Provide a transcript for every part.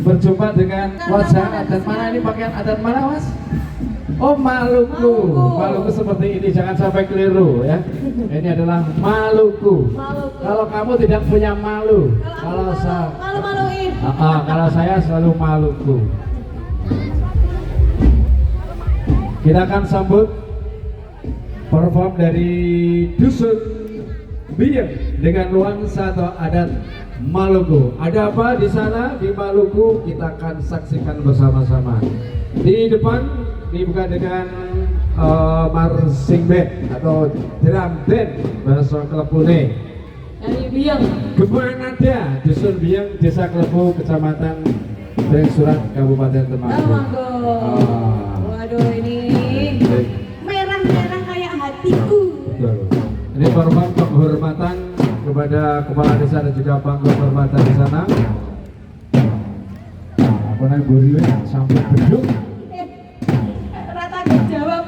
berjumpa dengan wajah adat mana ini, pakaian adat mana Mas? Oh Maluku. Maluku seperti ini, jangan sampai keliru ya. Ini adalah Maluku. Kalau kamu tidak punya malu, kalau saya malu-maluin. kalau saya selalu Maluku. Kita akan sambut perform dari Dusun Biyeng dengan nuansa atau adat Maluku. Ada apa di sana di Maluku? Kita akan saksikan bersama-sama. Di depan dibuka dengan marching band atau drum band bahasa Klepune Dari Biyeng. Gemanada, Dusun Biyeng, Desa Klepu, Kecamatan Surat, Kabupaten Temanggung. Waduh, ini merah-merah kayak hatiku. Betul. Ini perform penghormatan kepada kepala desa dan juga panggung kehormatan di sana. Apa namanya buriwe sampai beduk. Rata jawab.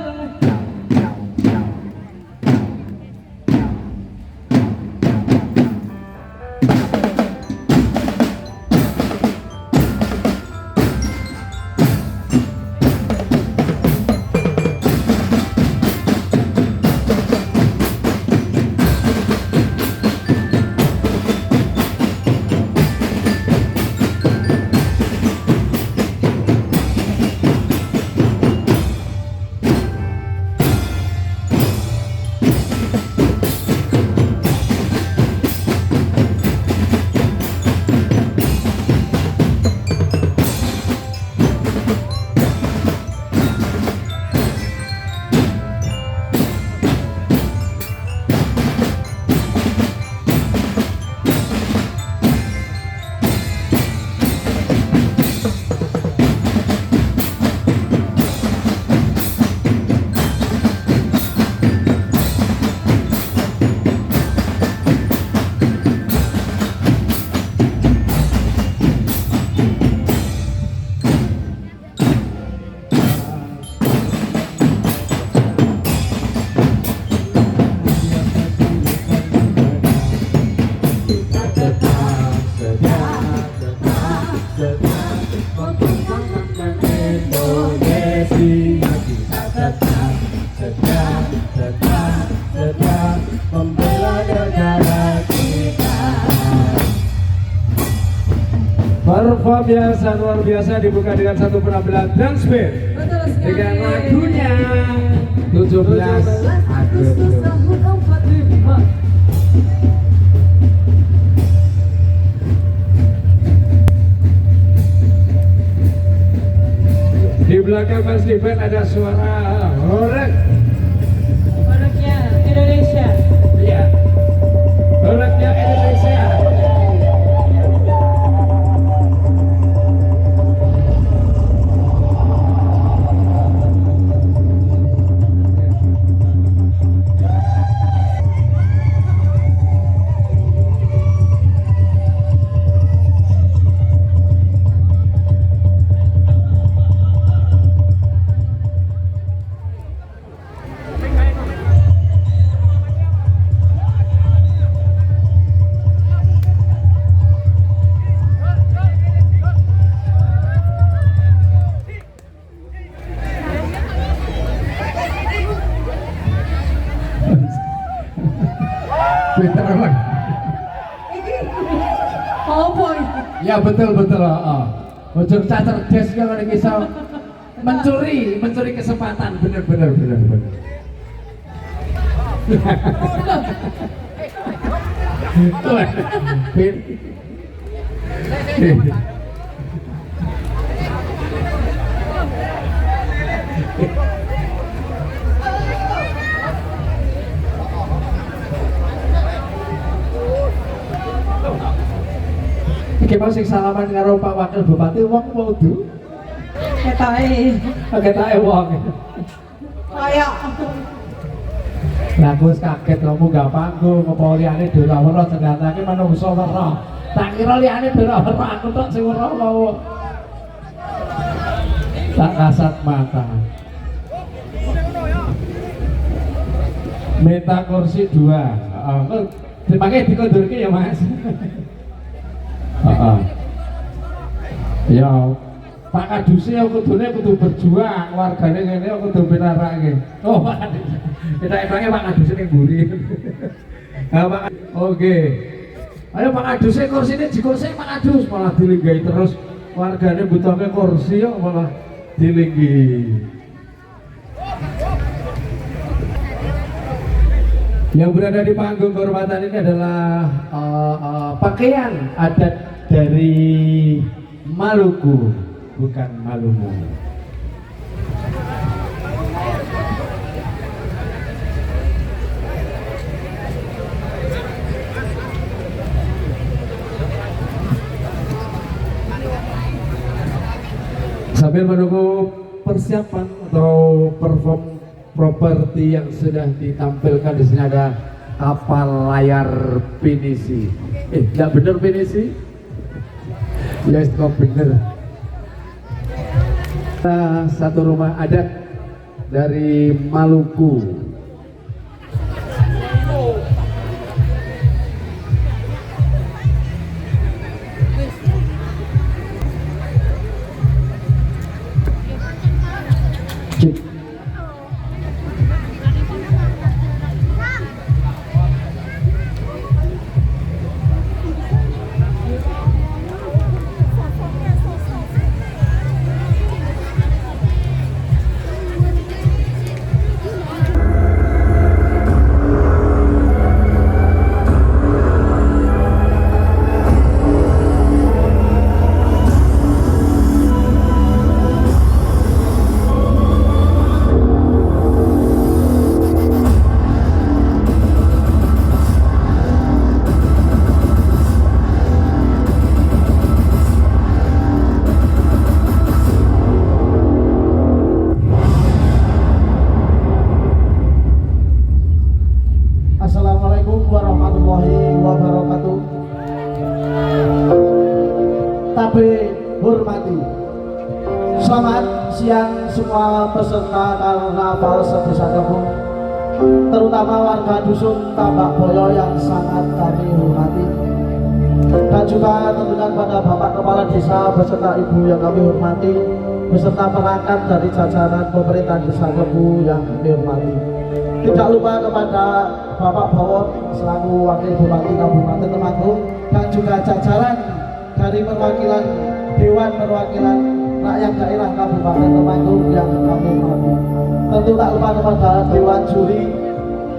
Perform biasa luar biasa dibuka dengan satu penampilan dance band dengan lagunya 17 Agustus tahun 45. Di belakang Mas Diven ada suara horeg. Produknya Indonesia. Ya, horegnya Indonesia. Pinter emang. Oh boy. Ya betul. Ojo cerdas kalau nek iso mencuri kesempatan, bener. Iki mau sing salaman karo Pak Wakil Bupati wong wudu. Ketoke wong. Kayak Lah aku wis kaget kamu gak panggung apa liyane Dorawara ternyata iki manungsa weruh. Tak kira liyane Dorawara aku tok sing weruh kok. Tak kasat mata. Minta kursi 2. Heeh. Dipakai dikondurke ya Mas. Heeh. Ya, Pak Kadusnya kudu berjuang, wargane ngene kudu pinarake. Oh, Pak Kadus. Kita Pak Kadusnya ning mburi. Nah, Pak. Oke. Ayo Pak Kadusnya kursine dikursi Pak Kadus malah dilinggahi terus. Wargane butuhke kursi kok malah dilinggi. Yang berada di panggung kehormatan ini adalah pakaian adat dari Maluku, bukan Maluku. Sambil menunggu persiapan atau perform properti yang sudah ditampilkan di sini ada kapal layar pinisi. Enggak bener pinisi? Yes, kok bener. Satu rumah adat dari Maluku. Assalamualaikum warahmatullahi wabarakatuh. Tabe hormati. Selamat siang semua peserta karnaval sebesar kampung, terutama warga dusun Tambak Boyo yang sangat kami hormati, dan juga tentunya pada Bapak Kepala Desa beserta Ibu yang kami hormati, beserta perangkat dari jajaran pemerintah Desa Kebu yang kami hormati. Tidak lupa kepada Bapak Bawon selaku Wakil Bupati Kabupaten Temanggung dan juga jajaran dari perwakilan Dewan Perwakilan Rakyat Daerah Kabupaten Temanggung yang kami hormati. Tentu tak lupa kepada Dewan Juri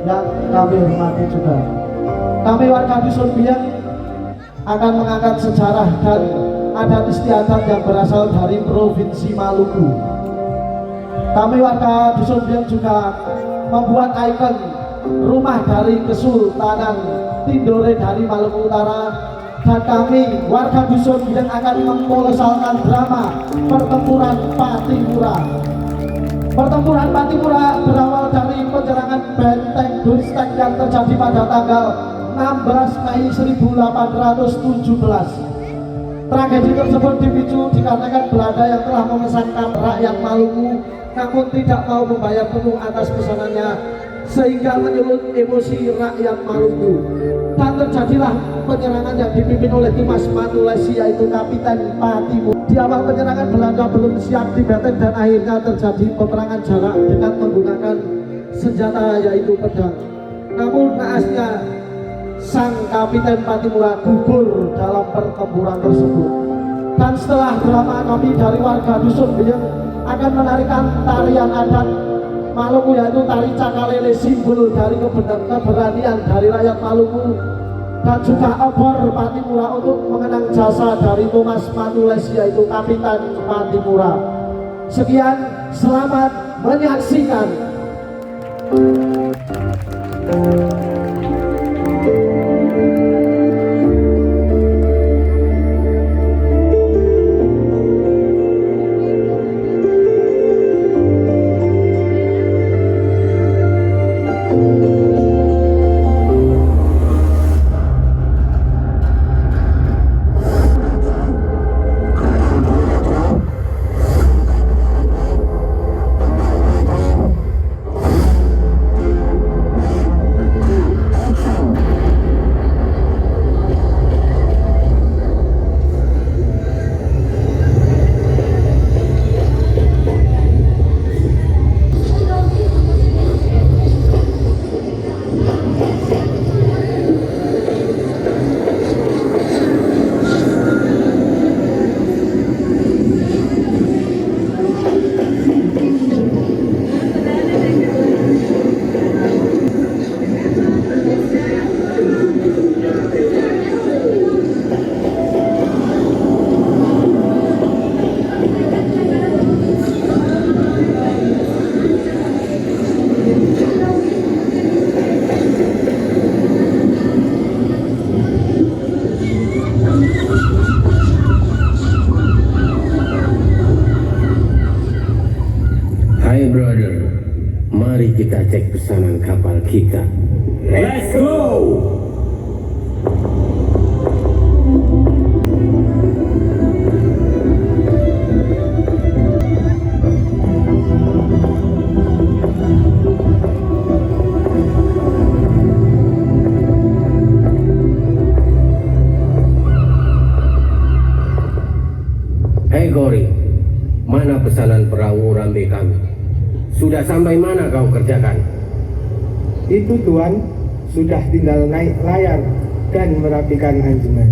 yang kami hormati juga. Kami warga Dusun Biang akan mengangkat sejarah dan adat istiadat yang berasal dari Provinsi Maluku. Kami warga Dusun Biang juga membuat ikon rumah dari Kesultanan Tindore dari Maluku Utara, dan kami warga Dusun Biang akan mempolesalkan drama pertempuran Patimura. Pertempuran Patimura berawal dari penyerangan benteng Dunstek yang terjadi pada tanggal 16 Mei 1817. Tragedi tersebut dipicu dikarenakan Belanda yang telah memesankan rakyat Maluku namun tidak mau membayar penuh atas pesanannya, sehingga menyulut emosi rakyat Maluku, dan terjadilah penyerangan yang dipimpin oleh Dimas Manulesi, yaitu Kapiten Patimura. Di awal penyerangan Belanda belum siap di benteng dan akhirnya terjadi peperangan jarak dengan menggunakan senjata yaitu pedang. Namun naasnya sang Kapiten Patimura gugur dalam pertempuran tersebut. Dan setelah drama kami dari warga Dusun Biang akan menarikan tarian adat Maluku, yaitu tari Cakalele, simbol dari keberanian dari rakyat Maluku, dan juga obor Patimura untuk mengenang jasa dari Thomas Manulesi, yaitu Kapiten Patimura. Sekian, selamat menyaksikan. brother, mari kita cek pesanan kapal kita. Let's go! Hei Gori, mana pesanan perahu Rambe kami? Sudah sampai mana kau kerjakan? Itu Tuan, sudah tinggal naik layar dan merapikan anjungan.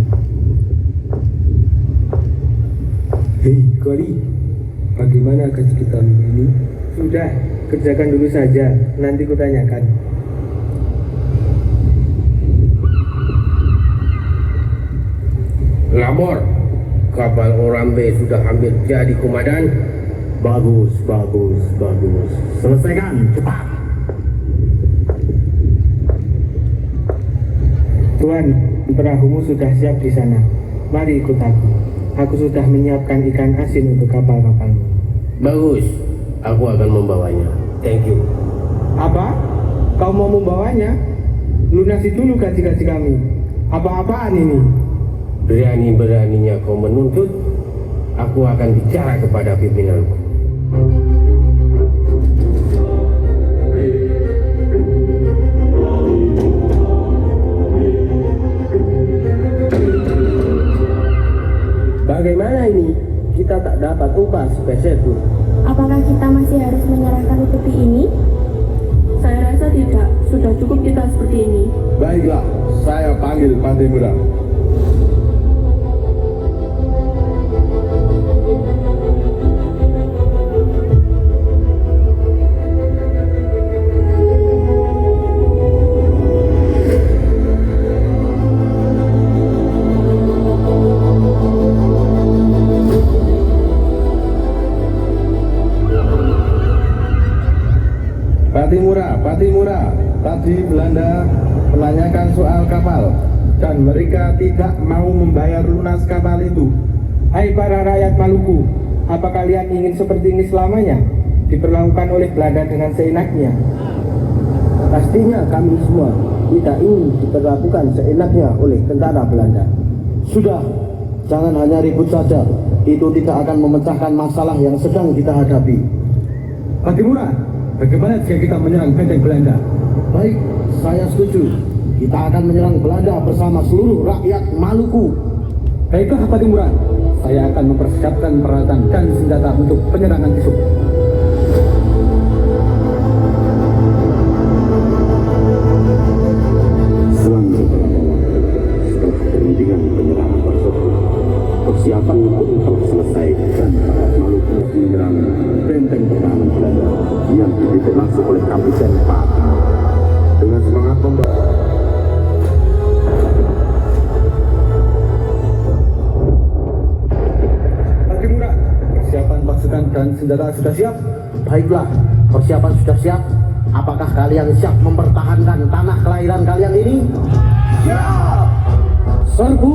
Hei Gori, bagaimana gaji kita minggu ini? Sudah, kerjakan dulu saja, nanti kutanyakan. Labor, kapal Orambe sudah hampir jadi komandan. Bagus, bagus, bagus. Selesaikan, cepat. Tuan, perahumu sudah siap di sana. Mari ikut aku. Aku sudah menyiapkan ikan asin untuk kapal-kapalmu. Bagus, aku akan membawanya. Thank you. Apa? Kau mau membawanya? Lunasi dulu gaji-gaji kami. Apa-apaan ini? Berani-beraninya kau menuntut, aku akan bicara kepada pimpinanku. Bagaimana ini? Kita tak dapat upah sepeser pun. Apakah kita masih harus menyerahkan upeti ini? Saya rasa tidak, sudah cukup kita seperti ini. Baiklah, saya panggil Patimura. Patimura, tadi Belanda menanyakan soal kapal dan mereka tidak mau membayar lunas kapal itu. Hai para rakyat Maluku, apa kalian ingin seperti ini selamanya? Diperlakukan oleh Belanda dengan seenaknya? Pastinya kami semua tidak ingin diperlakukan seenaknya oleh tentara Belanda. Sudah, jangan hanya ribut saja. Itu tidak akan memecahkan masalah yang sedang kita hadapi. Patimura, bagaimana jika kita menyerang benteng Belanda? Baik, saya setuju. Kita akan menyerang Belanda bersama seluruh rakyat Maluku. Baiklah Patimura, saya akan mempersiapkan peralatan dan senjata untuk penyerangan besok. Setelah perundingan penyerangan tersebut, persiapan pun telah selesai dan rakyat Maluku menyerang benteng pertahanan Belanda yang dipimpin langsung oleh Kapiten Pati. Dengan semangat membantu. Patimura, persiapan pasukan dan senjata sudah siap? Baiklah, persiapan sudah siap. Apakah kalian siap mempertahankan tanah kelahiran kalian ini? Siap! Serbu!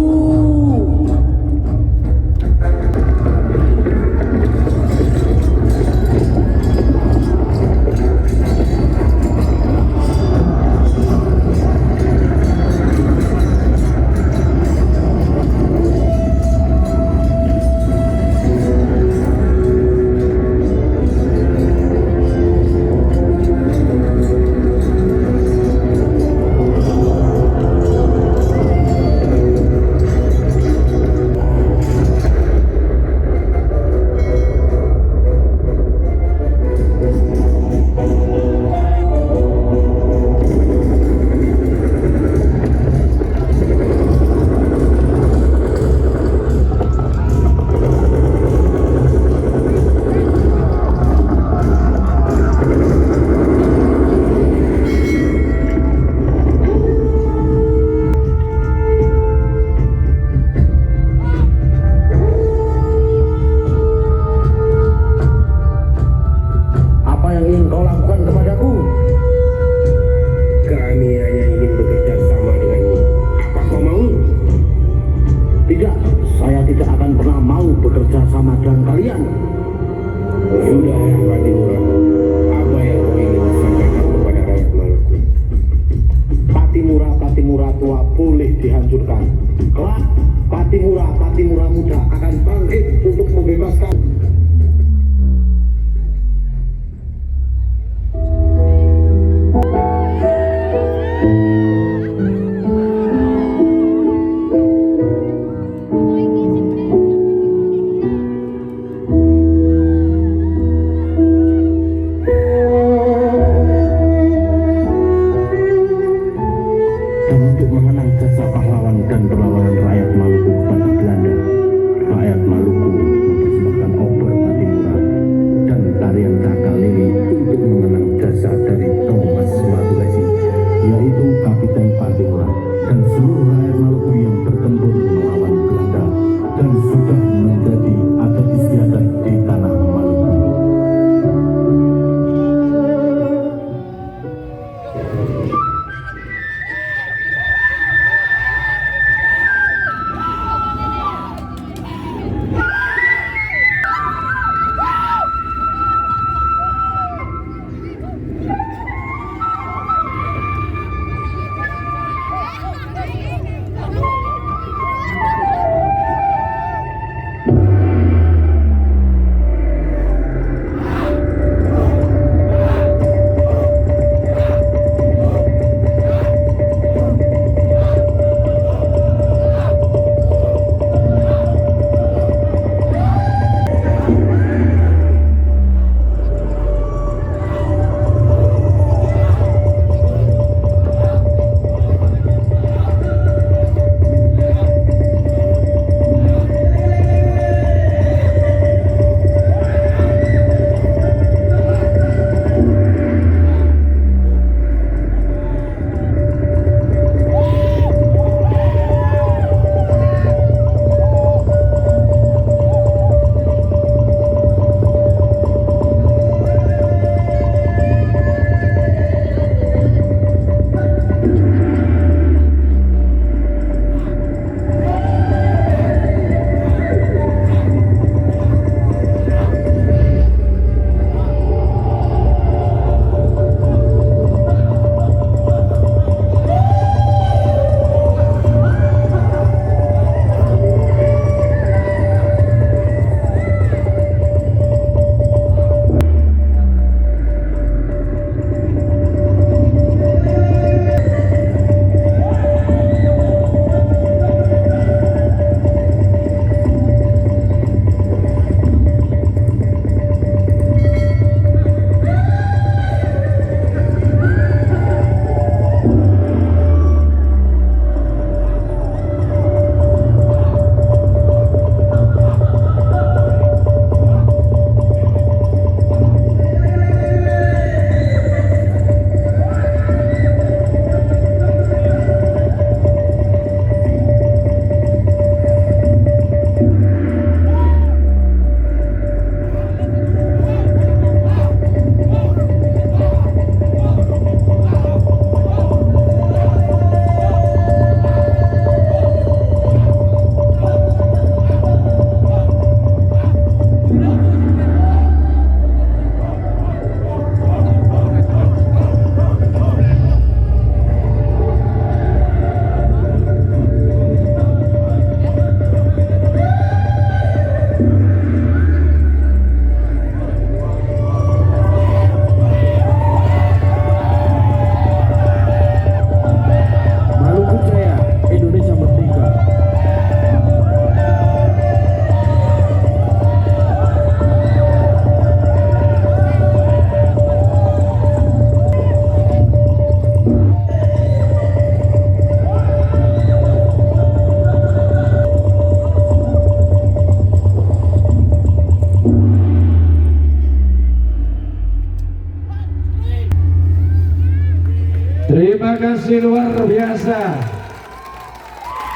Terima kasih luar biasa.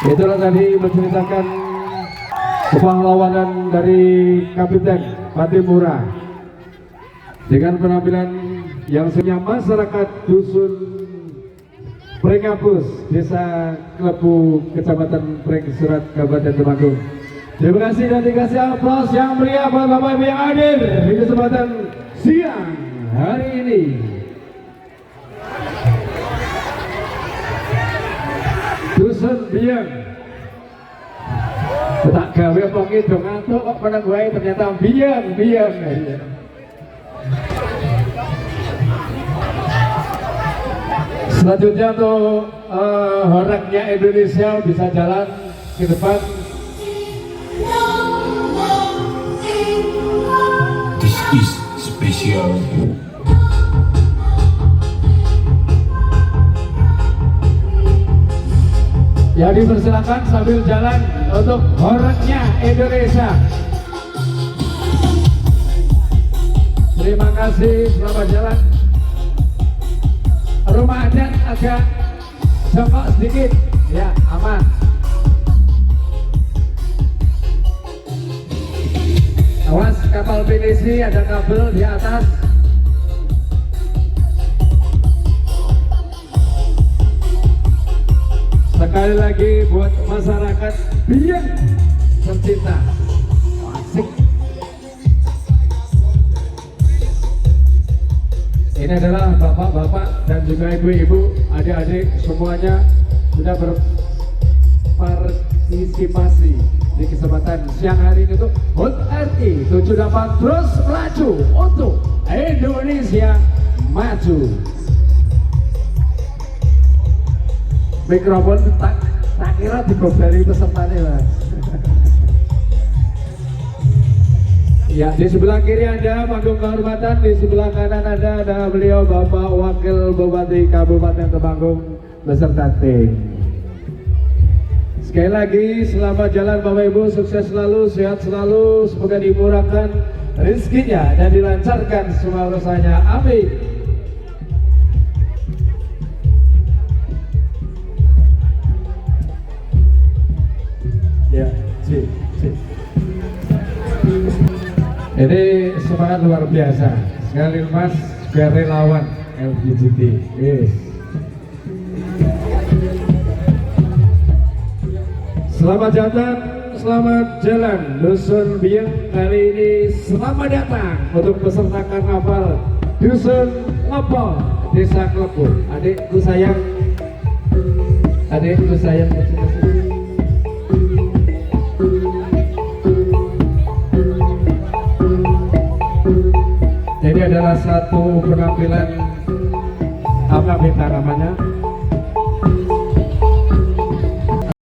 Itulah tadi menceritakan kepahlawanan dari Kapiten Patimura dengan penampilan yang sebenarnya masyarakat dusun Pringapus, Desa Klepu, Kecamatan Pringsurat, Kabupaten Temanggung. Terima kasih dan dikasih aplaus yang meriah buat Bapak Ibu yang hadir di kesempatan siang hari ini. Dusun Biang. Tak gawe apa gitu ngantuk kok pada gue ternyata biang. Selanjutnya untuk horeknya Indonesia bisa jalan ke depan. This is special. Ya dipersilakan sambil jalan untuk horeknya Indonesia. Terima kasih, selamat jalan. Rumah adat agak jongkok sedikit, ya aman. Awas kapal pinisi ada kabel di atas. Sekali lagi buat masyarakat Biang tercinta. Asik. Ini adalah bapak-bapak dan juga ibu-ibu, adik-adik semuanya sudah berpartisipasi di kesempatan siang hari ini untuk HUT RI 78 terus melaju untuk Indonesia maju. Mikrofon tak kira digobeli pesertanya Mas. Ya, di sebelah kiri Anda panggung kehormatan, di sebelah kanan Anda ada beliau Bapak Wakil Bupati Kabupaten Temanggung beserta tim. Sekali lagi selamat jalan Bapak Ibu, sukses selalu, sehat selalu, semoga dimurahkan rezekinya dan dilancarkan semua urusannya. Amin. Ya, cik. Ini semangat luar biasa. Sekali Mas juga relawan LGBT. Yes. Selamat datang, selamat jalan Dusun Biang kali ini. Selamat datang untuk peserta karnaval Dusun Ngopo, Desa Klepu. Adikku sayang, Ini adalah satu penampilan apa beta namanya?